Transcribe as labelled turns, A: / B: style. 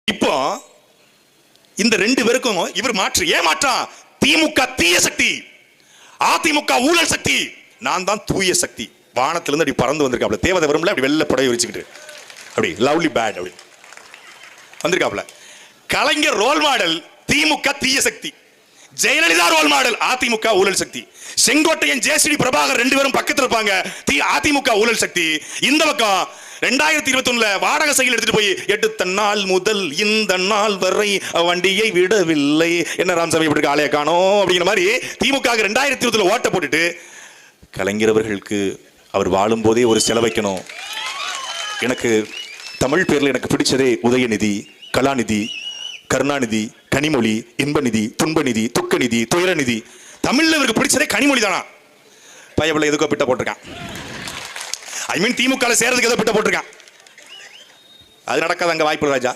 A: இப்போ இந்த ரெண்டு பேருக்கும் இவர் மாற்று ஏமாற்றா. திமுக தீய சக்தி, அதிமுக ஊழல் சக்தி, நான் தான் தூய சக்தி. வானத்திலிருந்து அப்படி பறந்து வந்திருக்காப்ல, தேவதை வரும்ல அப்படி வெள்ளை புடவை விரிச்சுக்கிட்டு அப்படி லவ்லி பேட் அப்படி வந்திருக்காப்ல. கலைஞர் ரோல் மாடல் திமுக தீய சக்தி, ஜெயலலிதா ரோல் மாடல் அதிமுக ஊழல் சக்தி. செங்கோட்டையன் ஜேசிடி பிரபாகர் ரெண்டு பேரும் பக்கத்தில் இருப்பாங்க, அதிமுக ஊழல் சக்தி. இந்த பக்கம் 2021 வாடகை சைக்கிள் எடுத்துட்டு போய் எடுத்த நாள் முதல் இந்த நாள் வரை வண்டியை விடவில்லை, என்ன ராமசாமி இப்படி ஆளைய காணோம் அப்படிங்கிற மாதிரி திமுக 2021 ஓட்ட போட்டுட்டு, கலைஞர் அவர்களுக்கு அவர் வாழும் போதே ஒரு செலவைக்கணும். எனக்கு தமிழ் பேர்ல எனக்கு பிடிச்சதே உதயநிதி, கலாநிதி, கருணாநிதி, கனிமொழி, இன்பநிதி, துன்பநிதி, துக்கநிதி, துயரநிதி. தமிழ்ல இவருக்கு பிடிச்சதே கனிமொழி தானா. பையபிள்ள எதுக்கோ பிட்ட போட்டிருக்கான். ஐ மீன் திமுக சேர்றதுக்கு ஏதோ பிட்ட போட்டிருக்கான். அது நடக்காத அங்க வாய்ப்பு ராஜா.